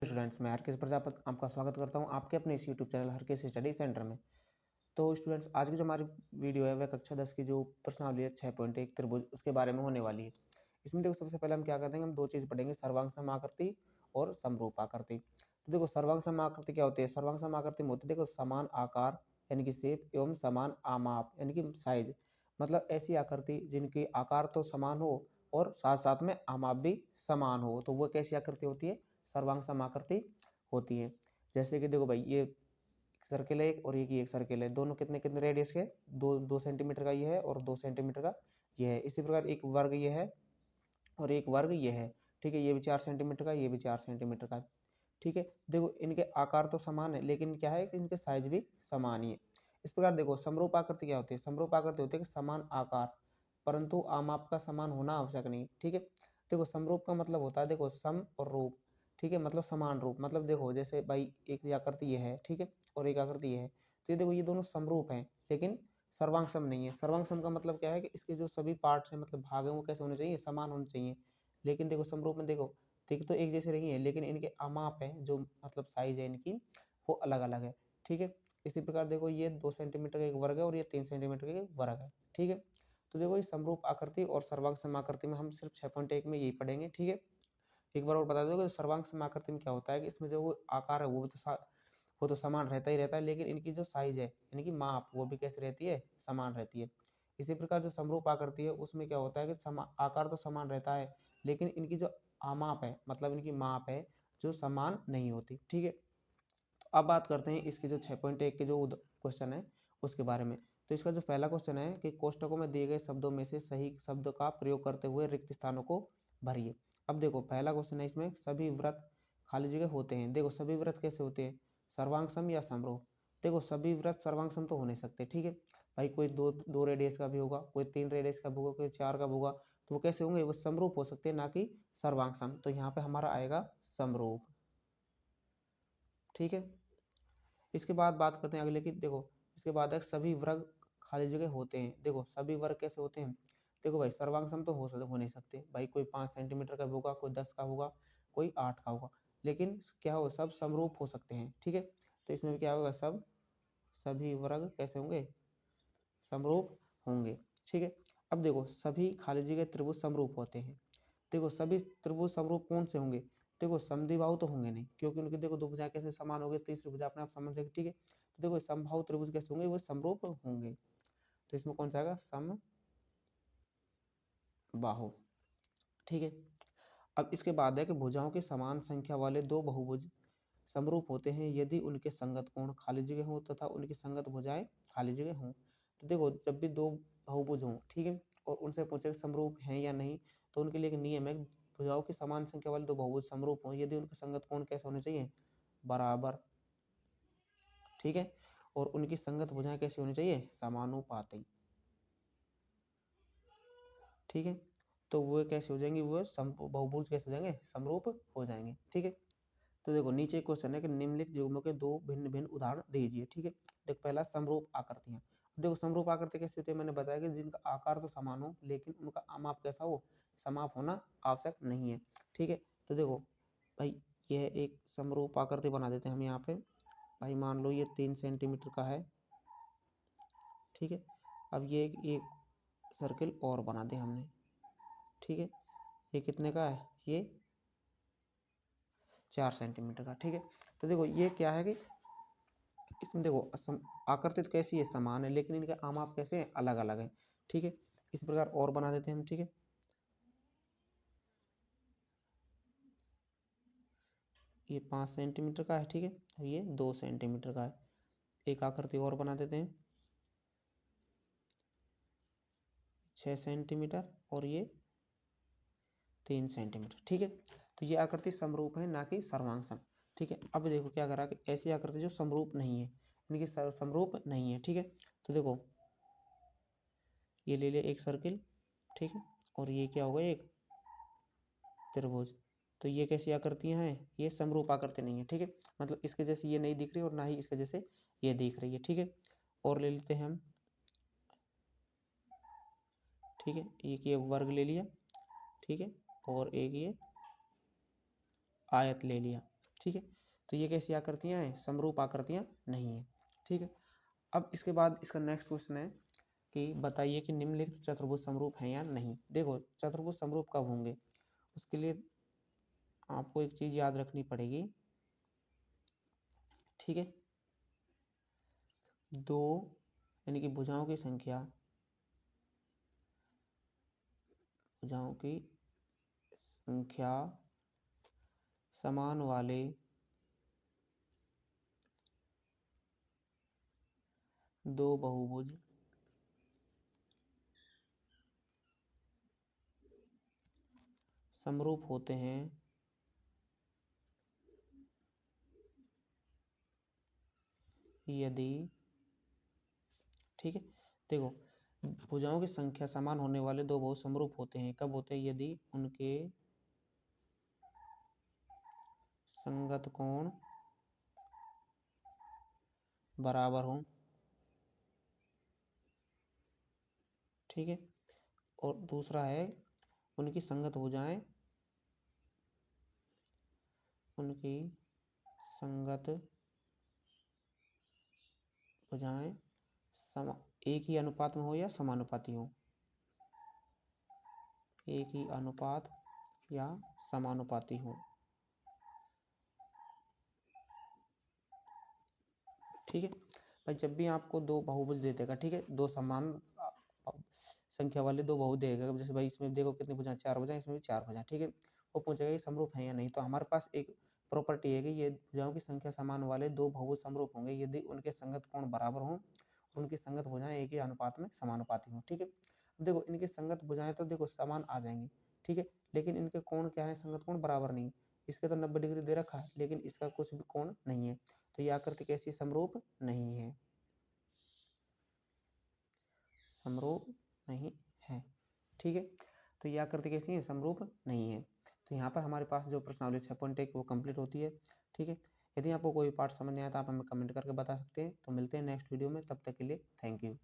Students, मैं हरकेश प्रजापति आपका स्वागत करता हूं आपके अपने इस YouTube channel Harkesh study centre में। तो स्टूडेंट्स, आज की जो हमारी वीडियो है वह कक्षा 10 की जो प्रश्नावली है 6.1 त्रिभुज उसके बारे में होने वाली है। इसमें देखो, सबसे पहले हम क्या करते हैं, हम दो चीज़ पढ़ेंगे, सर्वांग समाकृति और समरूप आकृति। तो देखो, सर्वांग समाकृति क्या होती है? सर्वांग समाकृति में होती है, देखो, समान आकार यानी कि शेप एवं समान आमाप यानी कि साइज। मतलब ऐसी आकृति जिनकी आकार तो समान हो और साथ साथ में आमाप भी समान हो, तो वो कैसी आकृति होती है? सर्वांग समाकृति होती है। जैसे कि देखो भाई, ये सर्किल है एक और एक सर्किल है, दोनों कितने कितने रेडियस के? 2 सेंटीमीटर का ये है और 2 सेंटीमीटर का ये है। इसी प्रकार एक वर्ग ये है और एक वर्ग ये है, ठीक है। ये भी 4 सेंटीमीटर का, ये भी 4 सेंटीमीटर का, ठीक है। देखो, इनके आकार तो समान है, लेकिन क्या है कि इनके साइज भी समान ही है। इस प्रकार देखो, समरूप आकृति क्या होती है? समरूप आकृति होती है कि समान आकार परंतु आमाप का समान होना आवश्यक नहीं, ठीक है। देखो, समरूप का मतलब होता है, देखो, सम और रूप, ठीक है, मतलब समान रूप। मतलब देखो, जैसे भाई एक आकृति ये है, ठीक है, और एक आकृति ये है, तो ये देखो, ये दोनों समरूप हैं लेकिन सर्वांग सम नहीं है। सर्वांग सम का मतलब क्या है कि इसके जो सभी पार्ट्स हैं, मतलब भाग हैं, वो कैसे होने चाहिए? समान होने चाहिए। लेकिन देखो, समरूप में देखो, दिख तो एक जैसे रही है लेकिन इनके आमाप है, जो मतलब साइज है इनकी, वो अलग अलग है, ठीक है। इसी प्रकार देखो, ये 2 सेंटीमीटर का एक वर्ग है और ये 3 सेंटीमीटर का एक वर्ग है, ठीक है। तो देखो, ये समरूप आकृति और सर्वांग सम आकृति में हम सिर्फ 6.1 में यही पढ़ेंगे, ठीक है। एक बार और बता दो कि सर्वांग सम आकृति में क्या होता है कि इसमें जो वो आकार है वो तो समान रहता ही रहता है, लेकिन इनकी जो साइज है, इनकी माप, वो भी कैसे रहती है? समान रहती है। इसी प्रकार जो समरूप आकृति है उसमें क्या होता है कि आकार तो समान रहता है लेकिन इनकी जो आमाप है, मतलब इनकी माप है, जो समान नहीं होती, ठीक है। तो अब बात करते हैं इसके जो 6.1 के जो क्वेश्चन है उसके बारे में। तो इसका जो पहला क्वेश्चन है कि कोष्टकों में दिए गए शब्दों में से सही शब्द का प्रयोग करते हुए रिक्त स्थानों को भरिए। अब देखो, पहला क्वेश्चन है, इसमें सभी व्रत खाली जगह होते हैं। देखो, सभी व्रत कैसे होते हैं? सर्वांग सम या समरूप? देखो, सभी व्रत सर्वांग सम तो हो नहीं सकते, ठीक है भाई। कोई दो दो रेडियस का भी होगा, कोई 3 रेडियस का भी होगा, कोई 4 का भी होगा, तो वो कैसे होंगे? वो समरूप हो सकते हैं, ना कि सर्वांग सम। तो यहाँ पे हमारा आएगा समरूप, ठीक है। इसके बाद बात करते हैं अगले की। देखो, इसके बाद है सभी वर्ग खाली जगह होते हैं। देखो, सभी वर्ग कैसे होते हैं? देखो भाई, सर्वांग सम तो हो नहीं सकते भाई। कोई 5 सेंटीमीटर का भी होगा, कोई 10 का होगा, कोई 8 का होगा, लेकिन क्या हो, सब समरूप हो सकते हैं, ठीक है। तो इसमें भी क्या होगा? सभी वर्ग कैसे होंगे? समरूप होंगे, ठीक है। अब देखो, सभी खाली जगह त्रिभुज समरूप होते हैं। देखो, सभी त्रिभुज समरूप कौन से होंगे? देखो, समद्विबाहु तो होंगे नहीं, क्योंकि उनके देखो दो भुजा कैसे समान हो गए, तीसरी भुजा अपने आप समझ जाएगी, ठीक है। तो देखो, समबाहु त्रिभुज कैसे होंगे? वो समरूप होंगे। तो इसमें कौन सा आएगा? समबाहु, ठीक है। अब इसके बाद है कि भुजाओं की समान संख्या वाले दो बहुभुज समरूप होते हैं यदि उनके संगत कोण खाली जगह हो तथा उनकी संगत भुजाएं खाली जगह हों। तो देखो, जब भी दो बहुभुज हों, ठीक है, और उनसे पूछे समरूप हैं या नहीं, तो उनके लिए एक नियम है, भुजाओं की समान संख्या वाले दो बहुभुज समरूप हों यदि उनके संगत कोण कैसे होने चाहिए? बराबर, ठीक है। और उनकी संगत भुजाएं कैसी होनी चाहिए? समानुपाती, ठीक है। तो वो कैसे हो जाएंगे? वो बहुभुज कैसे हो जाएंगे? समरूप हो जाएंगे, ठीक है। तो देखो, नीचे क्वेश्चन है कि निम्नलिखित युग्मों के दो भिन्न भिन्न उदाहरण दीजिए, ठीक है। देखो, पहला समरूप आकृतियां। देखो, समरूप आकृति कैसे होती है? मैंने बताया कि जिनका आकार तो समान हो लेकिन उनका आमाप कैसा हो? समाप होना आवश्यक नहीं है, ठीक है। तो देखो भाई, यह एक समरूप आकृति बना देते हैं हम यहाँ पे। भाई मान लो ये 3 सेंटीमीटर का है, ठीक है। अब ये एक सर्किल और बना दे हमने, ठीक है। ये कितने का है? ये 4 सेंटीमीटर का, ठीक है। तो देखो, ये क्या है कि इसमें देखो, आकृति तो कैसी है? समान है, लेकिन इनके आमाप कैसे हैं? अलग अलग है, ठीक है। इस प्रकार और बना देते हैं हम, ठीक है। ये 5 सेंटीमीटर का है, ठीक है, और ये 2 सेंटीमीटर का है। एक आकृति और बना देते हैं, 6 सेंटीमीटर और ये 3 सेंटीमीटर, ठीक है। तो ये आकृति समरूप है, ना कि सर्वांग सम, ठीक है। अब देखो क्या करा कि ऐसी आकृति जो समरूप नहीं है, इनकी समरूप नहीं है, ठीक है। तो देखो, ये ले लिया एक सर्किल, ठीक है, और ये क्या होगा? एक त्रिभुज। तो ये कैसी आकृतियां हैं? ये समरूप आकृति नहीं है, ठीक है। मतलब इसके जैसे ये नहीं दिख रही और ना ही इसके जैसे ये दिख रही है, ठीक है। और ले लेते हैं हम, ठीक है, एक ये वर्ग ले लिया, ठीक है, और एक ये आयत ले लिया, ठीक है। तो ये कैसी आकृतियाँ हैं? समरूप आकृतियाँ नहीं है। ठीक है। अब इसके बाद इसका नेक्स्ट क्वेश्चन है कि बताइए कि निम्नलिखित चतुर्भुज समरूप हैं या नहीं। देखो चतुर्भुज समरूप कब होंगे, उसके लिए आपको एक चीज याद रखनी पड़ेगी। ठीक है, दो यानी कि भुजाओं की संख्या समान वाले दो बहुभुज समरूप होते हैं यदि, ठीक है, देखो भुजाओं की संख्या समान होने वाले दो बहुभुज समरूप होते हैं, कब होते हैं? यदि उनके संगत कोण बराबर हों। ठीक है, और दूसरा है उनकी संगत भुजाएं एक ही अनुपात में हो या समानुपाती हो, एक ही अनुपात या समानुपाती हो। ठीक है भाई, जब भी आपको दो बहुभुज दे देगा, ठीक है, दो समान संख्या वाले दो बहुभुज देगा, जैसे भाई इसमें देखो कितनी भुजाएं, चार भुजाएं, इसमें भी चार भुजाएं, ठीक है, वो पूछेगा ये समरूप है या नहीं। तो हमारे पास एक प्रॉपर्टी है कि ये भुजाओं की संख्या समान वाले दो बहुभुज समरूप होंगे यदि उनके संगत कोण बराबर हों और उनकी संगत भुजाएं एक ही अनुपात में समानुपाती हों। ठीक है, देखो इनकी संगत भुजाएं तो देखो समान आ जाएंगी, ठीक है, लेकिन इनके कोण क्या है? संगत कोण बराबर नहीं। इसके तो 90 डिग्री दे रखा है, लेकिन इसका कुछ भी कोण नहीं है, तो यह आकृति कैसी? समरूप नहीं है, समरूप नहीं है। ठीक है, तो यह आकृति कैसी है? समरूप नहीं है। तो यहाँ पर हमारे पास जो प्रश्नावली 6.1 वो कंप्लीट होती है। ठीक है, यदि आपको कोई पार्ट समझ नहीं आया तो आप हमें कमेंट करके बता सकते हैं। तो मिलते हैं नेक्स्ट वीडियो में, तब तक के लिए थैंक यू।